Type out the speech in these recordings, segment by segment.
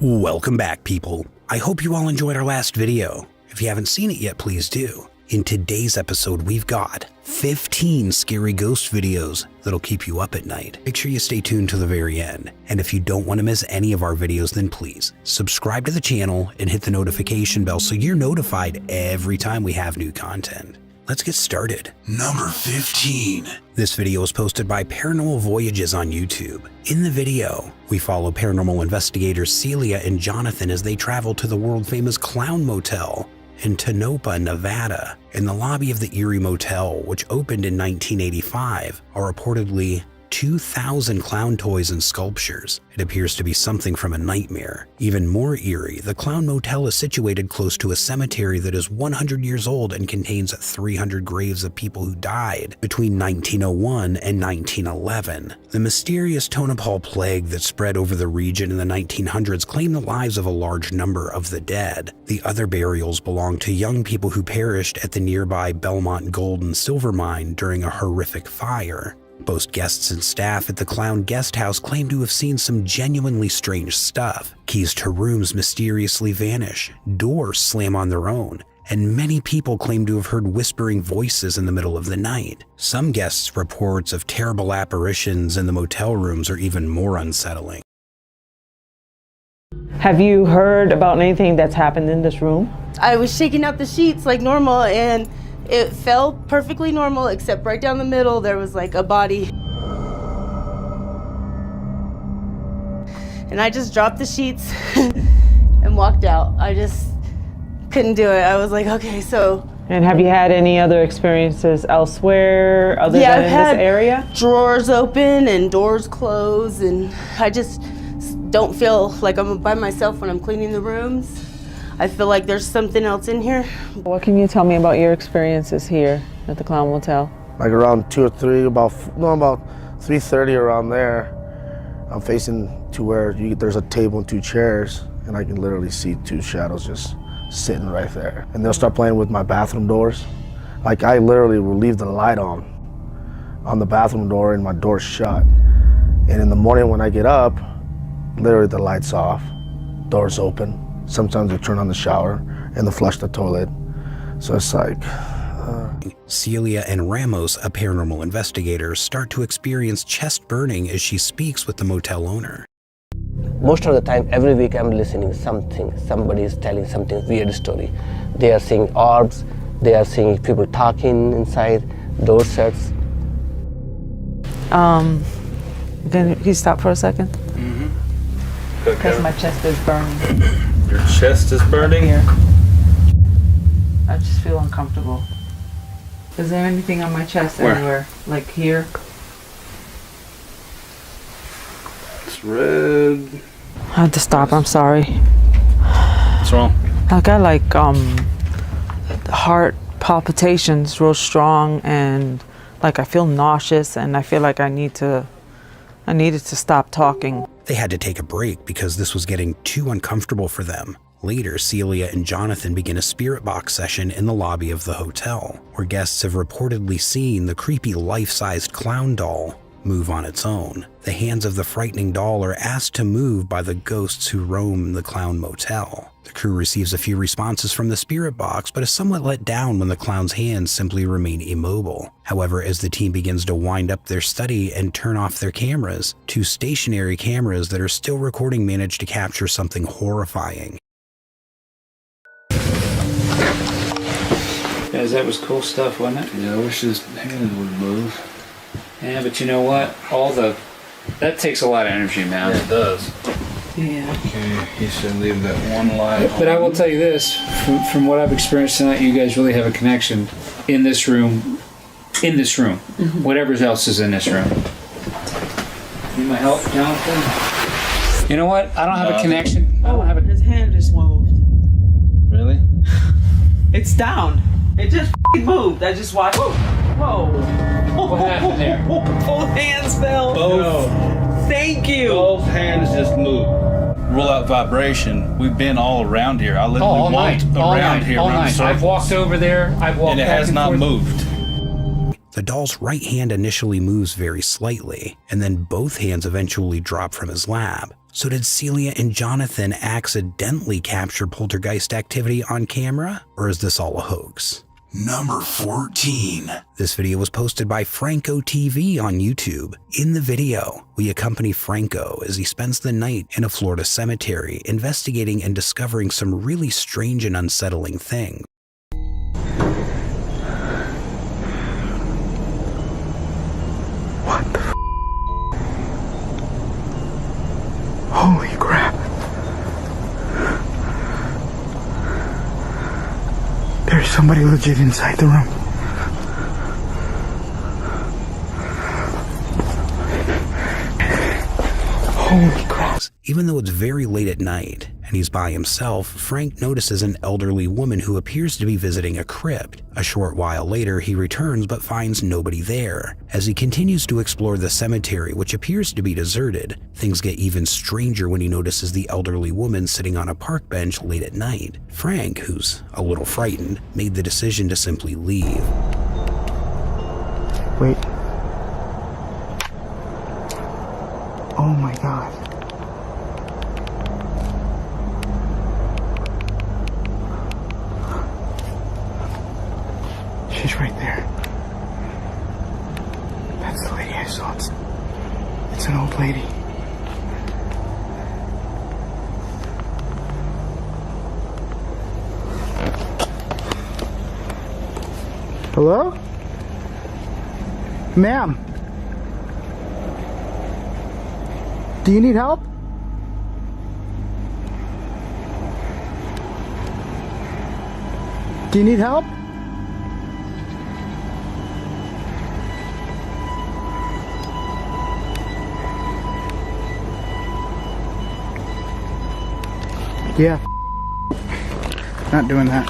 Welcome back, people. I hope you all enjoyed our last video. If you haven't seen it yet, please do. In today's episode, we've got 15 scary ghost videos that'll keep you up at night. Make sure you stay tuned to the very end. And if you don't want to miss any of our videos, then please subscribe to the channel and hit the notification bell so you're notified every time we have new content. Let's get started. Number 15. This video was posted by Paranormal Voyages on YouTube. In the video, we follow paranormal investigators Celia and Jonathan as they travel to the world-famous Clown Motel in Tonopah, Nevada. In the lobby of the Erie Motel, which opened in 1985, are reportedly 2,000 clown toys and sculptures. It appears to be something from a nightmare. Even more eerie, the Clown Motel is situated close to a cemetery that is 100 years old and contains 300 graves of people who died between 1901 and 1911. The mysterious Tonopah plague that spread over the region in the 1900s claimed the lives of a large number of the dead. The other burials belong to young people who perished at the nearby Belmont Gold and Silver Mine during a horrific fire. Both guests and staff at the Clown Guest House claim to have seen some genuinely strange stuff. Keys to rooms mysteriously vanish, doors slam on their own, and many people claim to have heard whispering voices in the middle of the night. Some guests' reports of terrible apparitions in the motel rooms are even more unsettling. Have you heard about anything that's happened in this room? I was shaking out the sheets like normal, and it felt perfectly normal, except right down the middle there was like a body. And I just dropped the sheets and walked out. I just couldn't do it. I was like, okay, so. And have you had any other experiences elsewhere other than in this area? Drawers open and doors closed, and I just don't feel like I'm by myself when I'm cleaning the rooms. I feel like there's something else in here. What can you tell me about your experiences here at the Clown Motel? Like around 2 or 3, about 3:30 around there, I'm facing to where there's a table and 2 chairs, and I can literally see 2 shadows just sitting right there. And they'll start playing with my bathroom doors. Like I literally will leave the light on the bathroom door and my door's shut. And in the morning when I get up, literally the light's off, door's open. Sometimes they turn on the shower and they flush the toilet. So it's like... Celia and Ramos, a paranormal investigator, start to experience chest burning as she speaks with the motel owner. Most of the time, every week I'm listening something. Somebody is telling something weird story. They are seeing orbs, they are seeing people talking inside, door sets. Can you stop for a second? Mm-hmm. Because my chest is burning. Your chest is burning? Here. I just feel uncomfortable. Is there anything on my chest anywhere? Like here? It's red. I had to stop, I'm sorry. What's wrong? I got like heart palpitations real strong, and like I feel nauseous, and I feel like I needed to stop talking. They had to take a break because this was getting too uncomfortable for them. Later, Celia and Jonathan begin a spirit box session in the lobby of the hotel, where guests have reportedly seen the creepy life-sized clown doll move on its own. The hands of the frightening doll are asked to move by the ghosts who roam the Clown Motel. The crew receives a few responses from the spirit box, but is somewhat let down when the clown's hands simply remain immobile. However, as the team begins to wind up their study and turn off their cameras, 2 stationary cameras that are still recording manage to capture something horrifying. Guys, that was cool stuff, wasn't it? Yeah, I wish his hand would move. Yeah, but you know what? That takes a lot of energy, man. Yeah, it does. Yeah. Okay, he should leave that one light But I will tell you this, from what I've experienced tonight, you guys really have a connection in this room. Mm-hmm. Whatever else is in this room. Need my help, Jonathan? You know what? I don't have a connection. I don't have a... His hand just moved. Really? It's down. It just moved. I just watched. Whoa. What happened there? Both hands fell. Both. Thank you. Both hands just moved. Rule out vibration. We've been all around here. I literally walked around here. All night. I've walked over there. I've walked and it back has and not forth. moved. The doll's right hand initially moves very slightly, and then both hands eventually drop from his lap. So did Celia and Jonathan accidentally capture poltergeist activity on camera, or is this all a hoax? Number 14. This video was posted by Franco TV on YouTube. In the video, we accompany Franco as he spends the night in a Florida cemetery investigating and discovering some really strange and unsettling things. What the f? Holy crap. There's somebody legit inside the room. Holy crap. Even though it's very late at night and he's by himself, Frank notices an elderly woman who appears to be visiting a crypt. A short while later, he returns but finds nobody there. As he continues to explore the cemetery, which appears to be deserted, things get even stranger when he notices the elderly woman sitting on a park bench late at night. Frank, who's a little frightened, made the decision to simply leave. Wait. Oh my god. She's right there. That's the lady I saw. It's an old lady. Hello? Ma'am? Do you need help? Do you need help? Yeah. Not doing that.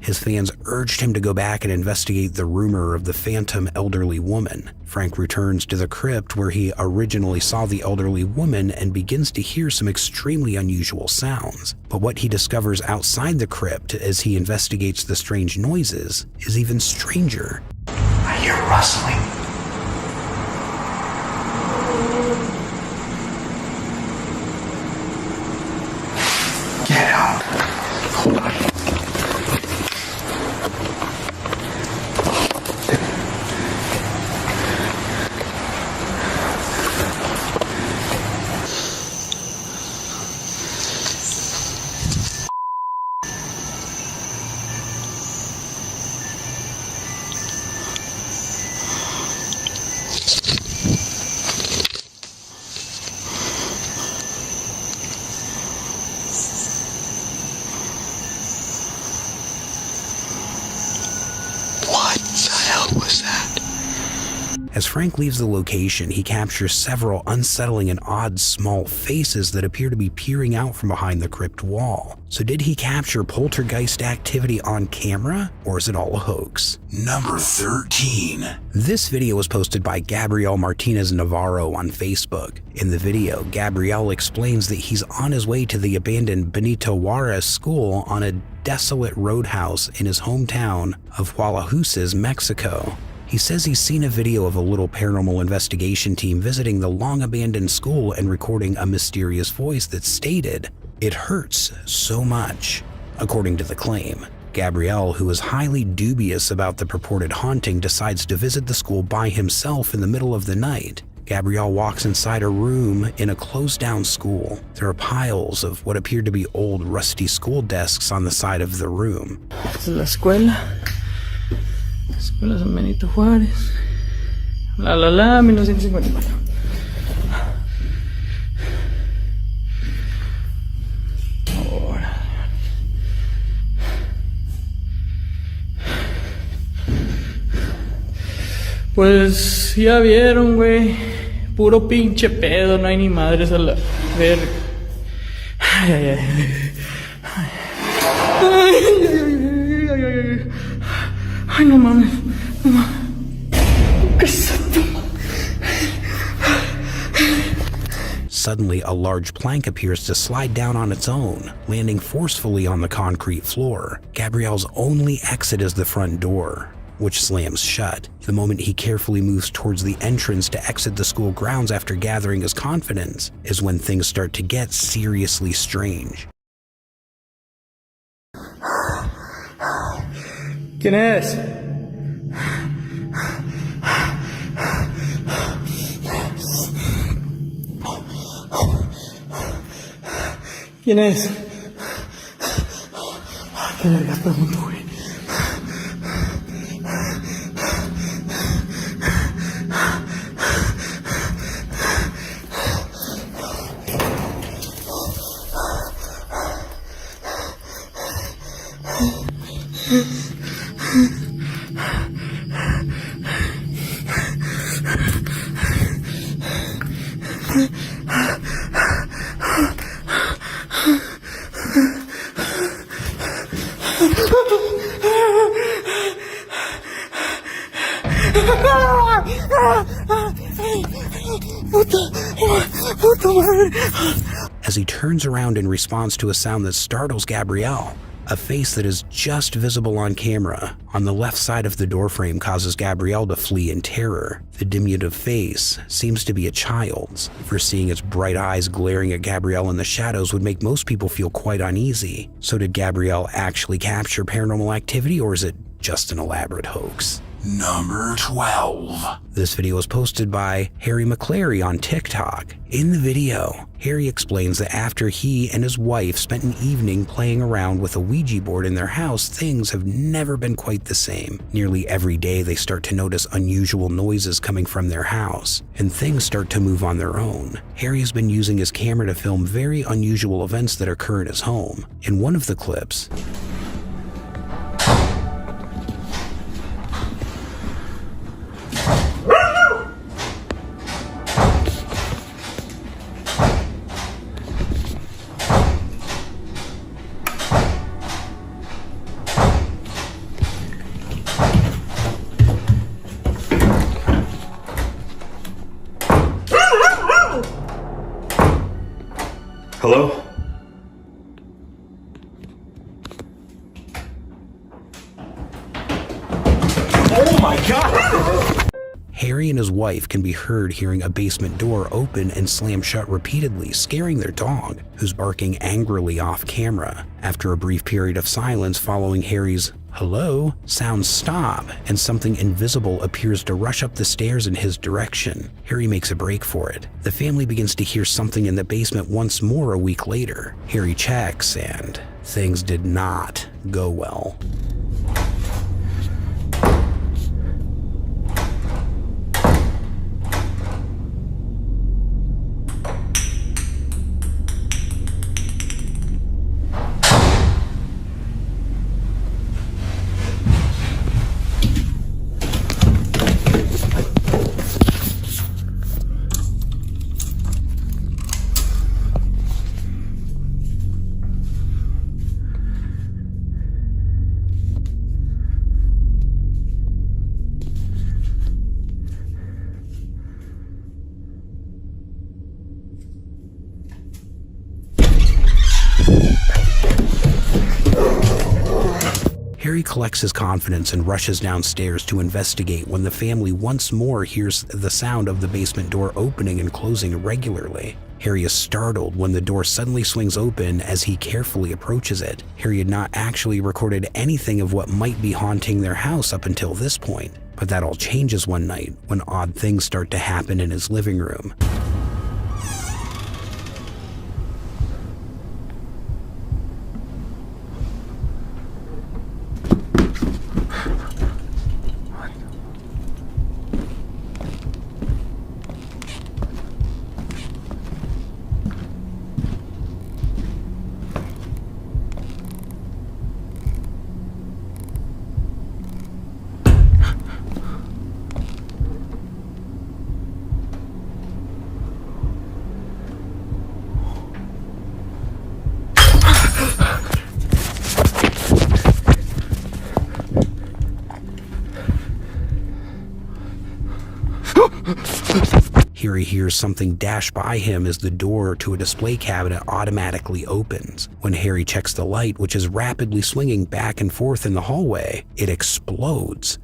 His fans urged him to go back and investigate the rumor of the phantom elderly woman. Frank returns to the crypt where he originally saw the elderly woman and begins to hear some extremely unusual sounds. But what he discovers outside the crypt as he investigates the strange noises is even stranger. I hear rustling. Get out. Hold on. As Frank leaves the location, he captures several unsettling and odd small faces that appear to be peering out from behind the crypt wall. So did he capture poltergeist activity on camera, or is it all a hoax? Number 13. This video was posted by Gabriel Martinez Navarro on Facebook. In the video, Gabriel explains that he's on his way to the abandoned Benito Juarez school on a desolate roadhouse in his hometown of Hualajuices, Mexico. He says he's seen a video of a little paranormal investigation team visiting the long-abandoned school and recording a mysterious voice that stated, "It hurts so much." According to the claim, Gabriel, who is highly dubious about the purported haunting, decides to visit the school by himself in the middle of the night. Gabriel walks inside a room in a closed-down school. There are piles of what appear to be old, rusty school desks on the side of the room. Esta es la escuela. Escuela San Benito Juárez. 1954. Ahora. Pues ya vieron, güey. Puro pinche pedo, no hay ni madres a la verga. Ay, ay, ay. Ay, ay, ay, ay, ay. Ay, no mames. No mames. ¿Qué es esto? Suddenly, a large plank appears to slide down on its own, landing forcefully on the concrete floor. Gabriel's only exit is the front door. which slams shut. The moment he carefully moves towards the entrance to exit the school grounds after gathering his confidence is when things start to get seriously strange. ¿Quién es? ¿Quién es? ¿Qué verga pregunto, güey? As he turns around in response to a sound that startles Gabrielle, a face that is just visible on camera on the left side of the doorframe causes Gabrielle to flee in terror. The diminutive face seems to be a child's. Foreseeing its bright eyes glaring at Gabrielle in the shadows would make most people feel quite uneasy. So did Gabrielle actually capture paranormal activity, or is it just an elaborate hoax? Number 12. This video was posted by Harry McClary on TikTok. In the video, Harry explains that after he and his wife spent an evening playing around with a Ouija board in their house, things have never been quite the same. Nearly every day they start to notice unusual noises coming from their house, and things start to move on their own. Harry has been using his camera to film very unusual events that occur in his home. In one of the clips, Hello? Oh my God! Harry and his wife can be heard hearing a basement door open and slam shut repeatedly, scaring their dog, who's barking angrily off camera. After a brief period of silence following Harry's "hello" sounds stop, and something invisible appears to rush up the stairs in his direction. Harry makes a break for it. The family begins to hear something in the basement once more a week later. Harry checks, and things did not go well. Harry collects his confidence and rushes downstairs to investigate when the family once more hears the sound of the basement door opening and closing regularly. Harry is startled when the door suddenly swings open as he carefully approaches it. Harry had not actually recorded anything of what might be haunting their house up until this point, but that all changes one night when odd things start to happen in his living room. hears something dash by him as the door to a display cabinet automatically opens. When Harry checks the light, which is rapidly swinging back and forth in the hallway, it explodes.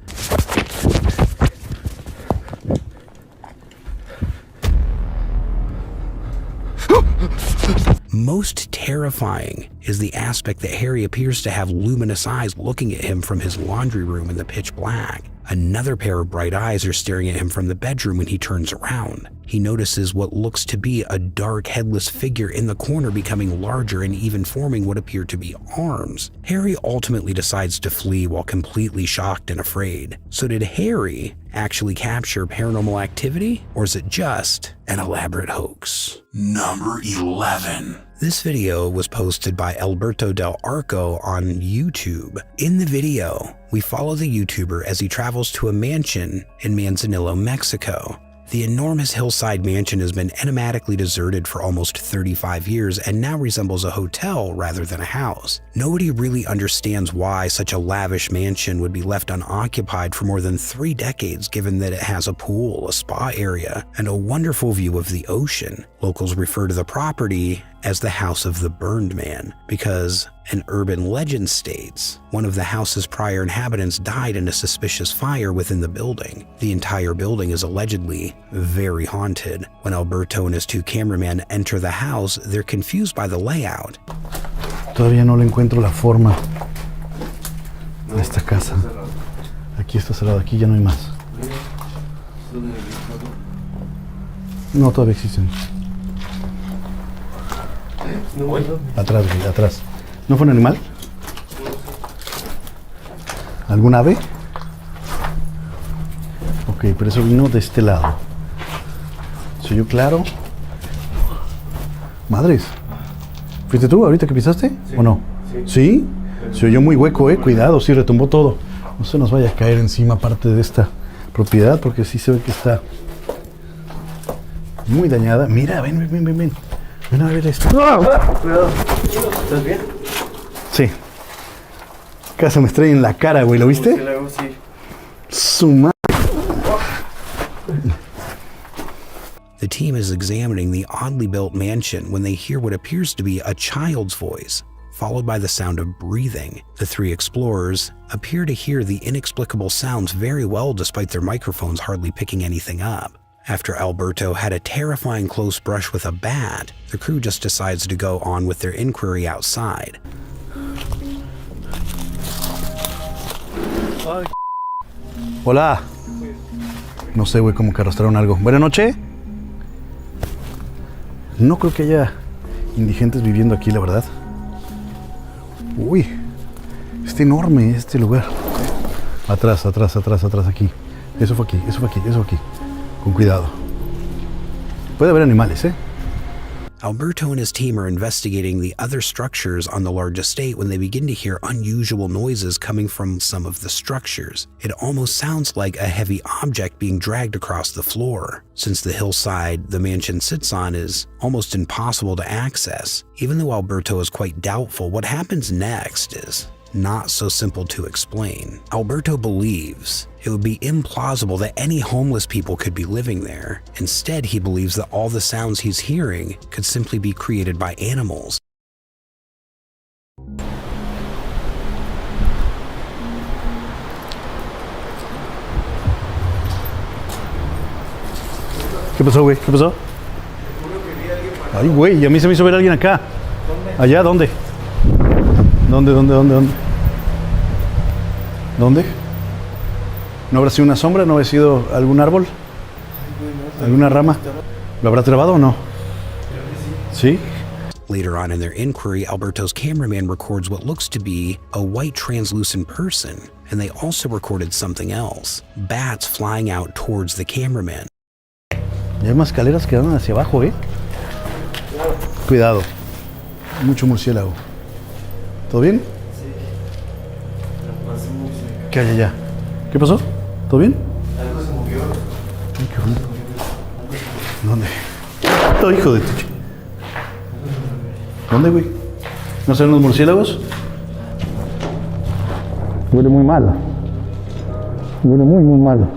Most terrifying is the aspect that Harry appears to have luminous eyes looking at him from his laundry room in the pitch black. Another pair of bright eyes are staring at him from the bedroom when he turns around. He notices what looks to be a dark, headless figure in the corner becoming larger and even forming what appear to be arms. Harry ultimately decides to flee while completely shocked and afraid. So did Harry actually capture paranormal activity, or is it just an elaborate hoax? Number 11. This video was posted by Alberto Del Arco on YouTube. In the video, we follow the YouTuber as he travels to a mansion in Manzanillo, Mexico. The enormous hillside mansion has been enigmatically deserted for almost 35 years and now resembles a hotel rather than a house. Nobody really understands why such a lavish mansion would be left unoccupied for more than 3 decades, given that it has a pool, a spa area, and a wonderful view of the ocean. Locals refer to the property as the House of the Burned Man because an urban legend states one of the house's prior inhabitants died in a suspicious fire within the building. The entire building is allegedly very haunted. When Alberto and his 2 cameramen enter the house, they're confused by the layout. Todavía no le encuentro la forma a esta casa. Aquí está cerrado, aquí ya no hay más. No, todavía existen. Atrás, güey, atrás. ¿No fue un animal? ¿Algún ave? Ok, pero eso vino de este lado. ¿Se oyó claro? Madres. ¿Fuiste tú ahorita que pisaste? Sí. ¿O no? Sí. ¿Sí? Se oyó muy hueco, cuidado, sí, retumbó todo. No se nos vaya a caer encima parte de esta propiedad, porque sí se ve que está muy dañada. Mira, ven. Ven a ver esto. Cuidado. ¿Estás bien? Sí. Casi me estrella en la cara, güey, ¿lo viste? Sí. Su madre. The team is examining the oddly built mansion when they hear what appears to be a child's voice, followed by the sound of breathing. The 3 explorers appear to hear the inexplicable sounds very well despite their microphones hardly picking anything up. After Alberto had a terrifying close brush with a bat, the crew just decides to go on with their inquiry outside. Hola. No sé, güey, como que arrastraron algo. Buenas noches. No creo que haya indigentes viviendo aquí, la verdad. Uy, está enorme este lugar. Atrás, aquí. Eso fue aquí. Con cuidado. Puede haber animales, Alberto and his team are investigating the other structures on the large estate when they begin to hear unusual noises coming from some of the structures. It almost sounds like a heavy object being dragged across the floor. Since the hillside the mansion sits on is almost impossible to access, even though Alberto is quite doubtful, what happens next is not so simple to explain. Alberto believes it would be implausible that any homeless people could be living there. Instead, he believes that all the sounds he's hearing could simply be created by animals. ¿Qué pasó, güey? ¿Qué pasó? Ay, güey, a mí se me hizo ver a alguien acá. ¿Allá? ¿Dónde? ¿Dónde? ¿No habrá sido una sombra? ¿No habrá sido algún árbol? ¿Alguna rama? ¿Lo habrá trabado o no? ¿Sí? Later on in their inquiry, Alberto's cameraman records what looks to be a white translucent person, and they also recorded something else, bats flying out towards the cameraman. Y hay más escaleras que van hacia abajo, Cuidado. Mucho murciélago. ¿Todo bien? ¿Qué hay allá? ¿Qué pasó? ¿Todo bien? Algo se movió. Ay, qué bonito. ¿Dónde? Oh, hijo de tu chico. ¿Dónde, güey? ¿No serán los murciélagos? Huele muy mal. Huele muy mal.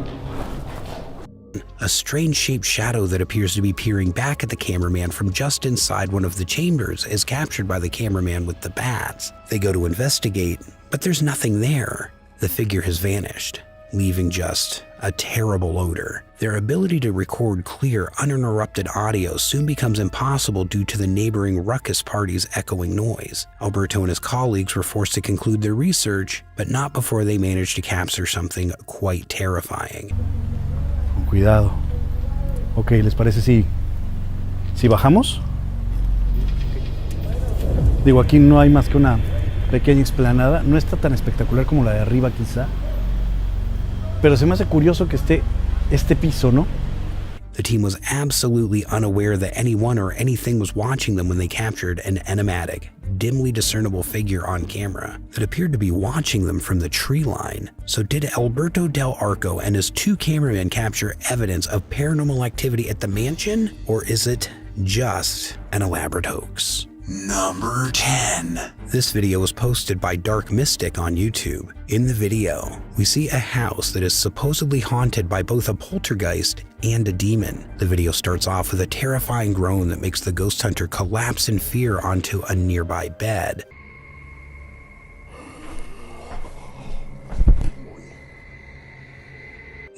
A a strange-shaped shadow that appears to be peering back at the cameraman from just inside one of the chambers is captured by the cameraman with the bats. They go to investigate, but there's nothing there. The figure has vanished, leaving just a terrible odor. Their ability to record clear, uninterrupted audio soon becomes impossible due to the neighboring ruckus party's echoing noise. Alberto and his colleagues were forced to conclude their research, but not before they managed to capture something quite terrifying. Con cuidado. Ok, ¿les parece si bajamos? Digo, aquí no hay más que una pequeña explanada. No está tan espectacular como la de arriba quizá. Pero se me hace curioso que esté este piso, ¿no? The team was absolutely unaware that anyone or anything was watching them when they captured an enigmatic, dimly discernible figure on camera that appeared to be watching them from the tree line. So did Alberto Del Arco and his two cameramen capture evidence of paranormal activity at the mansion? Or is it just an elaborate hoax? Number 10. This video was posted by Dark Mystic on YouTube. In the video, we see a house that is supposedly haunted by both a poltergeist and a demon. The video starts off with a terrifying groan that makes the ghost hunter collapse in fear onto a nearby bed.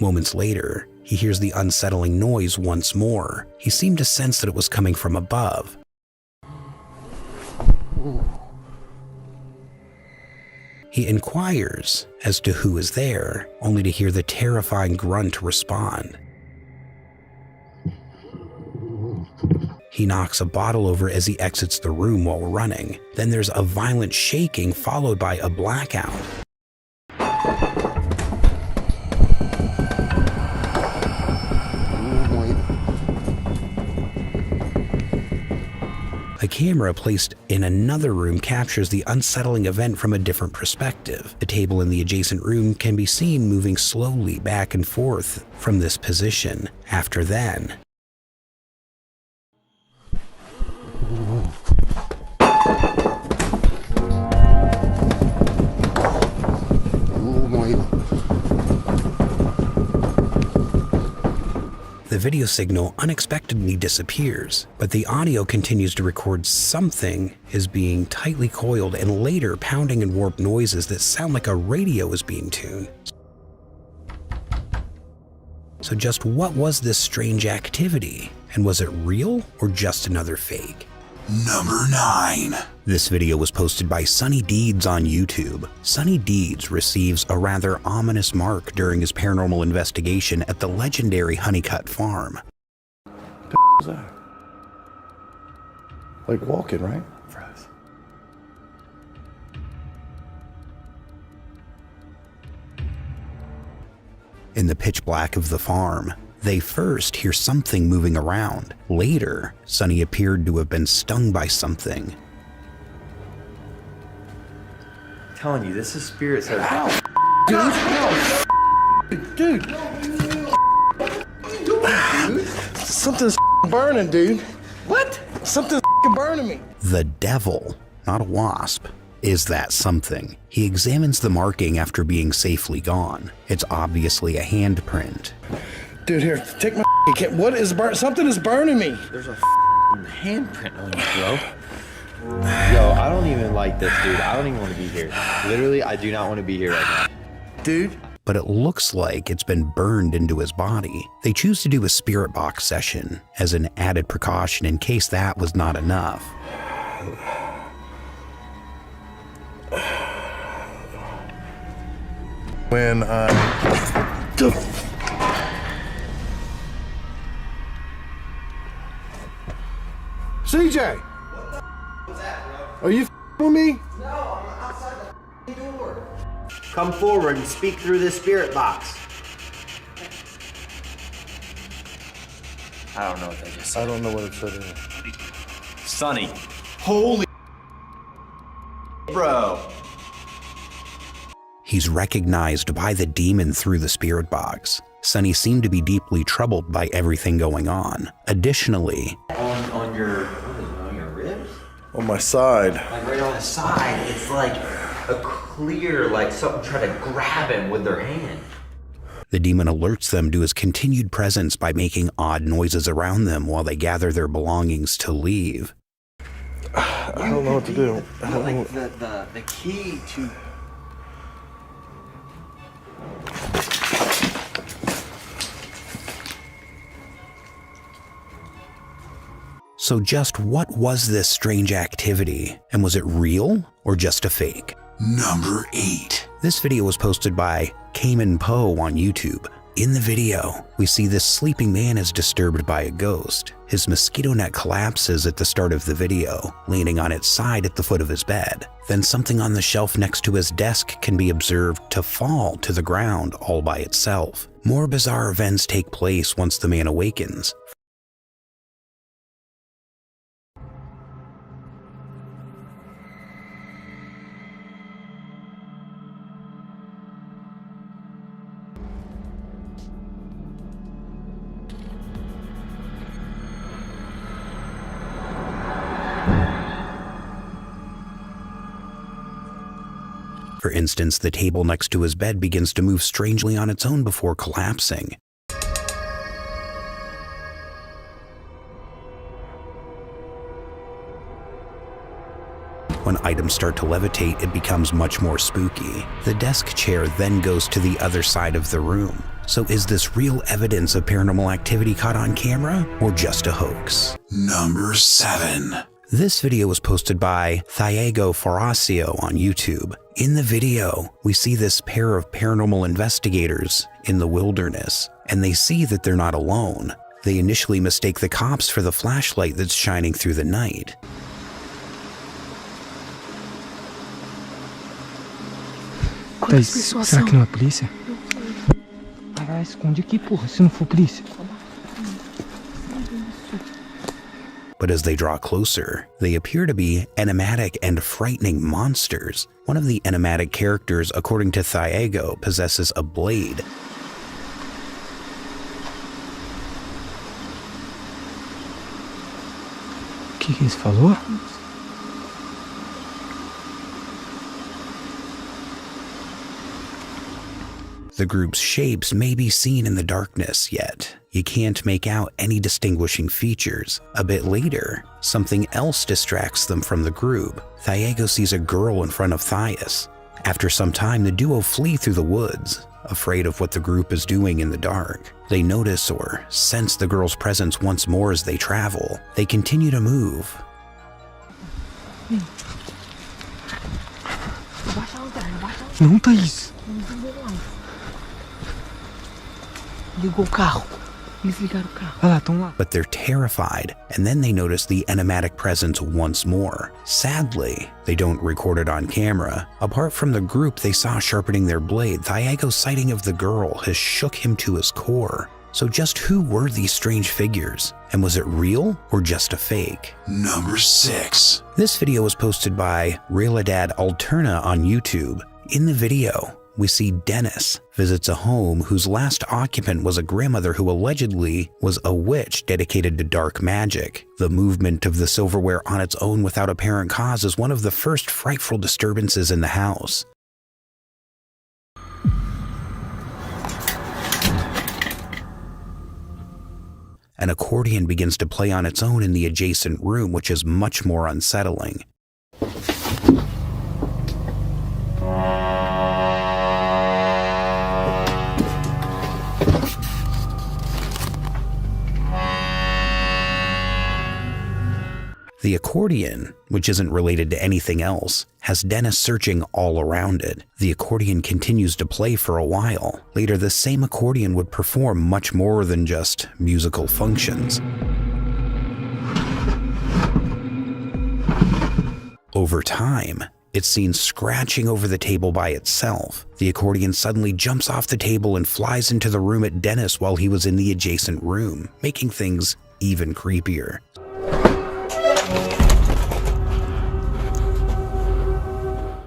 Moments later, he hears the unsettling noise once more. He seemed to sense that it was coming from above. He inquires as to who is there, only to hear the terrifying grunt respond. He knocks a bottle over as he exits the room while running. Then there's a violent shaking followed by a blackout. A camera placed in another room captures the unsettling event from a different perspective. The table in the adjacent room can be seen moving slowly back and forth from this position. After then, the video signal unexpectedly disappears, but the audio continues to record something is being tightly coiled and later pounding and warped noises that sound like a radio is being tuned. So just what was this strange activity? And was it real or just another fake? Number 9. This video was posted by Sunny Deeds on YouTube. Sunny Deeds receives a rather ominous mark during his paranormal investigation at the legendary Honeycutt Farm. What the f*** is that? Like walking, right? Fries. In the pitch black of the farm, they first hear something moving around. Later, Sunny appeared to have been stung by something. I'm telling you, this is spirits that Dude! Something's burning, dude. What? Something's burning me. The devil, not a wasp, is that something. He examines the marking after being safely gone. It's obviously a handprint. Dude, here, take my kit. What is something is burning me. There's a handprint on you, bro. Yo, I don't even like this, dude. I don't even want to be here. Literally, I do not want to be here right now. Dude. But it looks like it's been burned into his body. They choose to do a spirit box session as an added precaution in case that was not enough. When CJ! What's that, bro? Are you with me? No, I'm outside the door. Come forward and speak through this spirit box. I don't know what they just said. I don't know what it said either. Sonny. Holy bro. He's recognized by the demon through the spirit box. Sonny seemed to be deeply troubled by everything going on. Additionally, On your, what is it, on your ribs? On my side. Like right on the side, it's like a clear, like something trying to grab him with their hand. The demon alerts them to his continued presence by making odd noises around them while they gather their belongings to leave. I don't know what to do. Like the key to... So just what was this strange activity? And was it real or just a fake? Number 8. This video was posted by Cayman Poe on YouTube. In the video, we see this sleeping man is disturbed by a ghost. His mosquito net collapses at the start of the video, landing on its side at the foot of his bed. Then something on the shelf next to his desk can be observed to fall to the ground all by itself. More bizarre events take place once the man awakens. For instance, the table next to his bed begins to move strangely on its own before collapsing. When items start to levitate, it becomes much more spooky. The desk chair then goes to the other side of the room. So is this real evidence of paranormal activity caught on camera, or just a hoax? Number 7. This video was posted by Thiago Foracio on YouTube. In the video, we see this pair of paranormal investigators in the wilderness, and they see that they're not alone. They initially mistake the cops for the flashlight that's shining through the night. Será que não é polícia? Caralho, esconde aqui, porra, se não for polícia. But as they draw closer, they appear to be enigmatic and frightening monsters. One of the enigmatic characters, according to Thiago, possesses a blade. O que esse falou? The group's shapes may be seen in the darkness, yet you can't make out any distinguishing features. A bit later, something else distracts them from the group. Thiago sees a girl in front of Thias. After some time, the duo flee through the woods, afraid of what the group is doing in the dark. They notice or sense the girl's presence once more as they travel. They continue to move. Não, Thaís. Ligou o carro. Eles ligaram o carro. Vai lá, tão lá. But they're terrified, and then they notice the enigmatic presence once more. Sadly, they don't record it on camera. Apart from the group they saw sharpening their blade, Thiago's sighting of the girl has shook him to his core. So just who were these strange figures? And was it real or just a fake? Number 6. This video was posted by Realidad Alterna on YouTube. In the video, we see Dennis visits a home whose last occupant was a grandmother who allegedly was a witch dedicated to dark magic. The movement of the silverware on its own without apparent cause is one of the first frightful disturbances in the house. An accordion begins to play on its own in the adjacent room, which is much more unsettling. The accordion, which isn't related to anything else, has Dennis searching all around it. The accordion continues to play for a while. Later, the same accordion would perform much more than just musical functions. Over time, it's seen scratching over the table by itself. The accordion suddenly jumps off the table and flies into the room at Dennis while he was in the adjacent room, making things even creepier.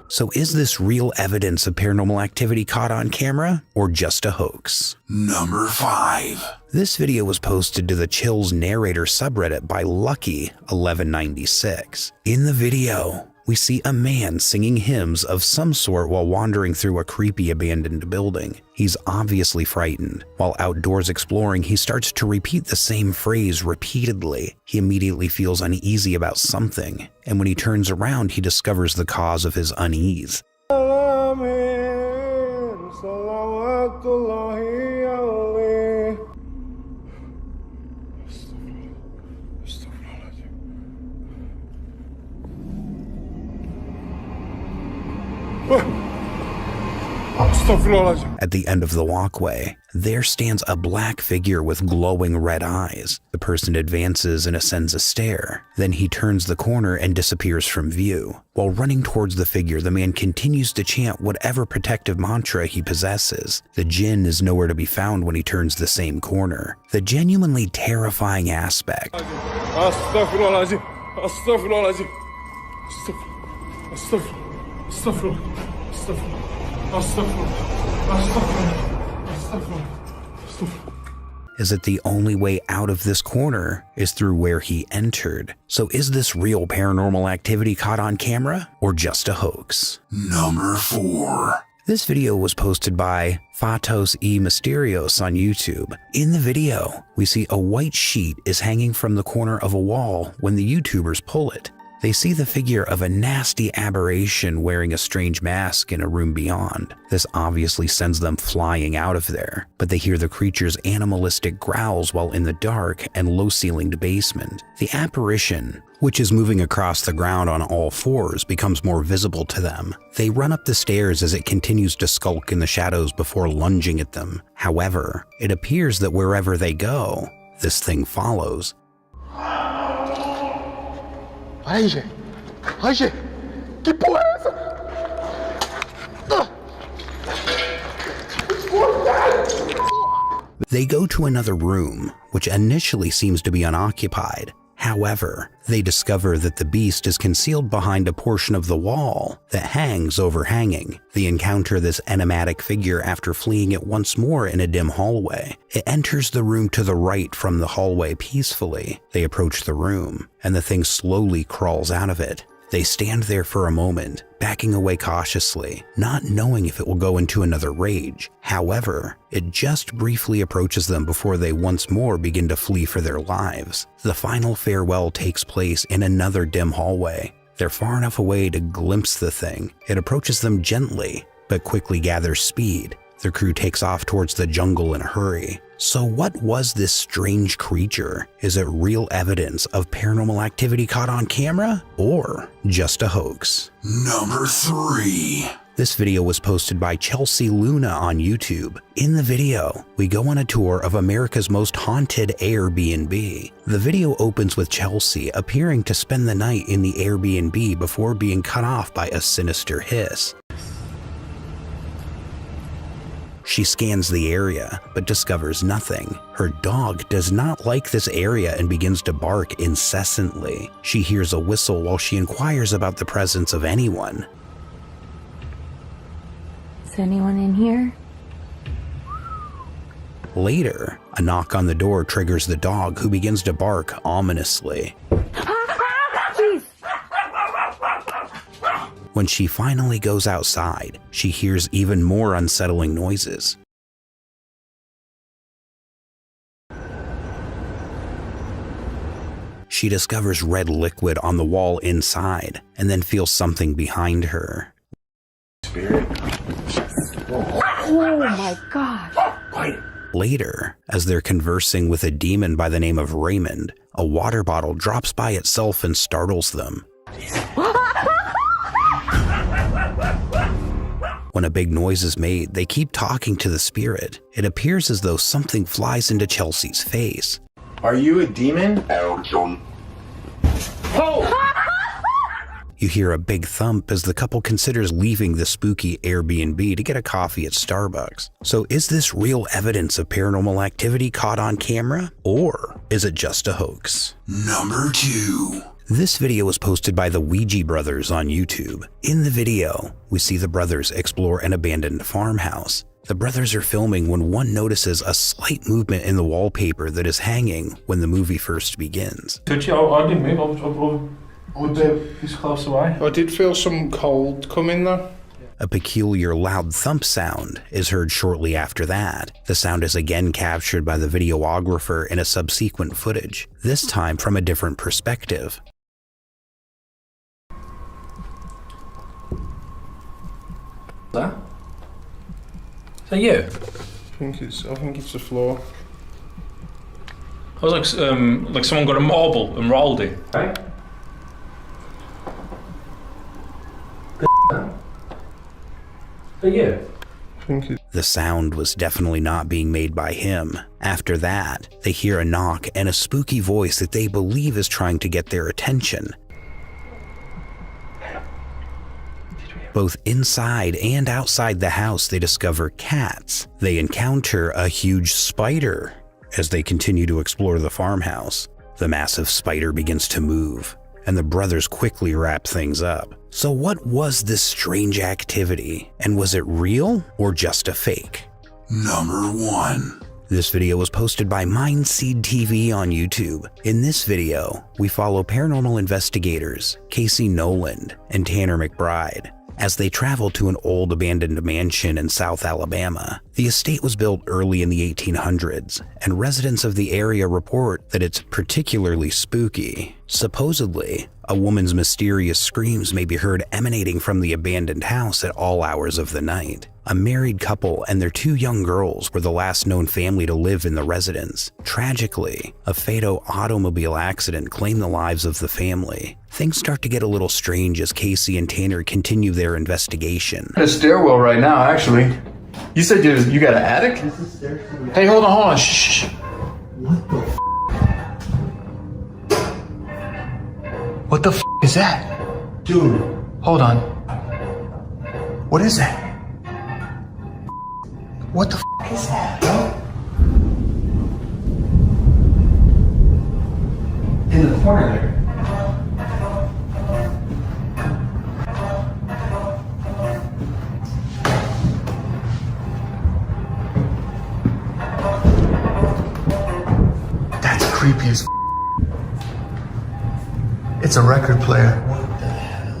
So is this real evidence of paranormal activity caught on camera, or just a hoax? Number 5. This video was posted to the Chills Narrator subreddit by Lucky1196. In the video, we see a man singing hymns of some sort while wandering through a creepy abandoned building. He's obviously frightened. While outdoors exploring, he starts to repeat the same phrase repeatedly. He immediately feels uneasy about something, and when he turns around, he discovers the cause of his unease. At the end of the walkway, there stands a black figure with glowing red eyes. The person advances and ascends a stair. Then he turns the corner and disappears from view. While running towards the figure, the man continues to chant whatever protective mantra he possesses. The jinn is nowhere to be found when he turns the same corner. The genuinely terrifying aspect is that the only way out of this corner is through where he entered. So is this real paranormal activity caught on camera or just a hoax? Number 4. This video was posted by Fatos y Misterios on YouTube. In the video, we see a white sheet is hanging from the corner of a wall when the YouTubers pull it. They see the figure of a nasty aberration wearing a strange mask in a room beyond. This obviously sends them flying out of there, but they hear the creature's animalistic growls while in the dark and low-ceilinged basement. The apparition, which is moving across the ground on all fours, becomes more visible to them. They run up the stairs as it continues to skulk in the shadows before lunging at them. However, it appears that wherever they go, this thing follows. Ay, ¿qué porra é essa? They go to another room, which initially seems to be unoccupied. However, they discover that the beast is concealed behind a portion of the wall that hangs overhanging. They encounter this enigmatic figure after fleeing it once more in a dim hallway. It enters the room to the right from the hallway peacefully. They approach the room, and the thing slowly crawls out of it. They stand there for a moment, backing away cautiously, not knowing if it will go into another rage. However, it just briefly approaches them before they once more begin to flee for their lives. The final farewell takes place in another dim hallway. They're far enough away to glimpse the thing. It approaches them gently, but quickly gathers speed. Their crew takes off towards the jungle in a hurry. So what was this strange creature? Is it real evidence of paranormal activity caught on camera, or just a hoax? Number 3. This video was posted by Chelsea Luna on YouTube. In the video, we go on a tour of America's most haunted Airbnb. The video opens with Chelsea appearing to spend the night in the Airbnb before being cut off by a sinister hiss. She scans the area, but discovers nothing. Her dog does not like this area and begins to bark incessantly. She hears a whistle while she inquires about the presence of anyone. Is anyone in here? Later, a knock on the door triggers the dog, who begins to bark ominously. When she finally goes outside, she hears even more unsettling noises. She discovers red liquid on the wall inside, and then feels something behind her. Spirit. Oh my God. Later, as they're conversing with a demon by the name of Raymond, a water bottle drops by itself and startles them. When a big noise is made, they keep talking to the spirit. It appears as though something flies into Chelsea's face. Are you a demon? You hear a big thump as the couple considers leaving the spooky Airbnb to get a coffee at Starbucks. So is this real evidence of paranormal activity caught on camera, or is it just a hoax? Number 2. This video was posted by the Ouija brothers on YouTube. In the video, we see the brothers explore an abandoned farmhouse. The brothers are filming when one notices a slight movement in the wallpaper that is hanging when the movie first begins. He's close away. I did feel some cold come in there. A peculiar loud thump sound is heard shortly after that. The sound is again captured by the videographer in a subsequent footage, this time from a different perspective. That? Is that you? I think it's the floor. I was like someone got a marble and rolled it. Right? Yeah. The sound was definitely not being made by him. After that, they hear a knock and a spooky voice that they believe is trying to get their attention. Both inside and outside the house, they discover cats. They encounter a huge spider. As they continue to explore the farmhouse, the massive spider begins to move, and the brothers quickly wrap things up. So what was this strange activity? And was it real or just a fake? Number 1. This video was posted by Mindseed TV on YouTube. In this video, we follow paranormal investigators Casey Noland and Tanner McBride as they travel to an old abandoned mansion in South Alabama. The estate was built early in the 1800s, and residents of the area report that it's particularly spooky. Supposedly, a woman's mysterious screams may be heard emanating from the abandoned house at all hours of the night. A married couple and their 2 young girls were the last known family to live in the residence. Tragically, a fatal automobile accident claimed the lives of the family. Things start to get a little strange as Casey and Tanner continue their investigation. A stairwell right now, actually. You said you got an attic? Hey, hold on. Shh. What the f? What the f is that? Dude. Hold on. What is that? What the f is that, bro? In the corner there. That's creepy as f. It's a record player. What the hell?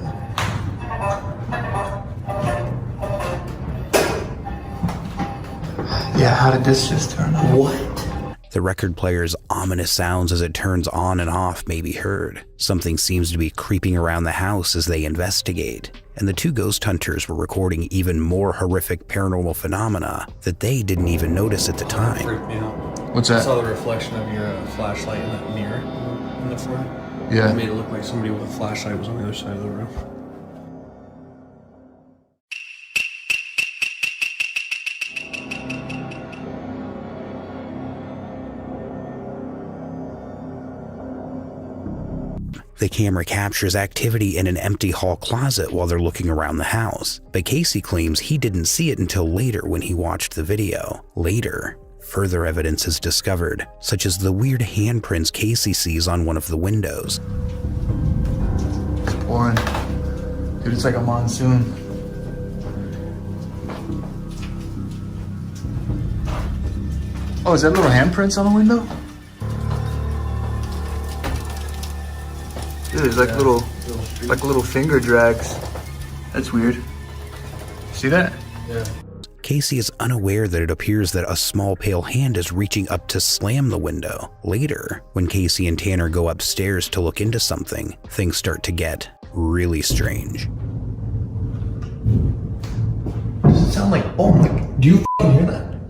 Yeah, how did this just turn on? What? The record player's ominous sounds as it turns on and off may be heard. Something seems to be creeping around the house as they investigate, and the 2 ghost hunters were recording even more horrific paranormal phenomena that they didn't even notice at the time. Freaked me out. What's that? I saw the reflection of your flashlight in that mirror in the front. Yeah. It made it look like somebody with a flashlight was on the other side of the room. The camera captures activity in an empty hall closet while they're looking around the house, but Casey claims he didn't see it until later when he watched the video. Later, further evidence is discovered, such as the weird handprints Casey sees on one of the windows. It's pouring. Dude, it's like a monsoon. Oh, is that little handprints on the window? Dude, there's like little finger drags. That's weird. See that? Yeah. Casey is unaware that it appears that a small pale hand is reaching up to slam the window. Later, when Casey and Tanner go upstairs to look into something, things start to get really strange. Does it sound like, oh my, do you f***ing hear that?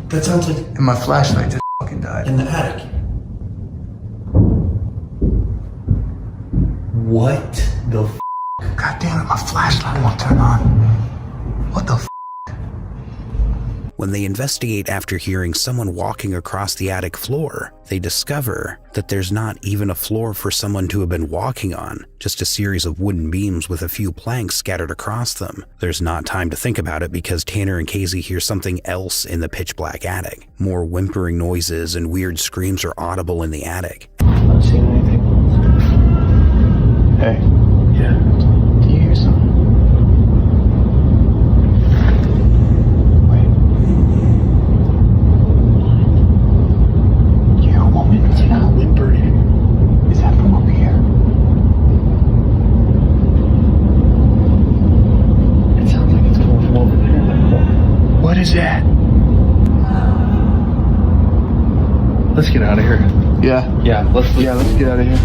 That sounds like, and my flashlight just fucking died. In the attic. What the f***? God damn it, my flashlight won't turn on. What the f***? When they investigate after hearing someone walking across the attic floor, they discover that there's not even a floor for someone to have been walking on, just a series of wooden beams with a few planks scattered across them. There's not time to think about it because Tanner and Casey hear something else in the pitch black attic. More whimpering noises and weird screams are audible in the attic. Not seeing anything. Hey. Yeah. Do you hear something? Wait. Do you hear a woman? It's like a whimpering. Is that Yeah. Yeah, let's get out of here.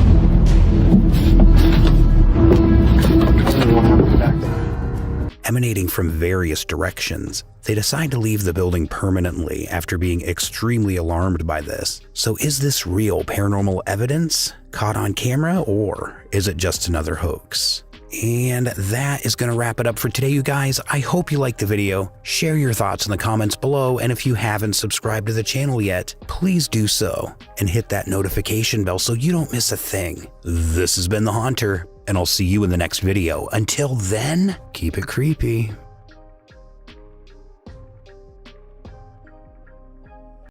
Emanating from various directions, they decide to leave the building permanently after being extremely alarmed by this. So is this real paranormal evidence caught on camera, or is it just another hoax? And that is going to wrap it up for today, you guys. I hope you liked the video. Share your thoughts in the comments below, and if you haven't subscribed to the channel yet, please do so and hit that notification bell so you don't miss a thing. This has been The Haunter, and I'll see you in the next video. Until then, keep it creepy.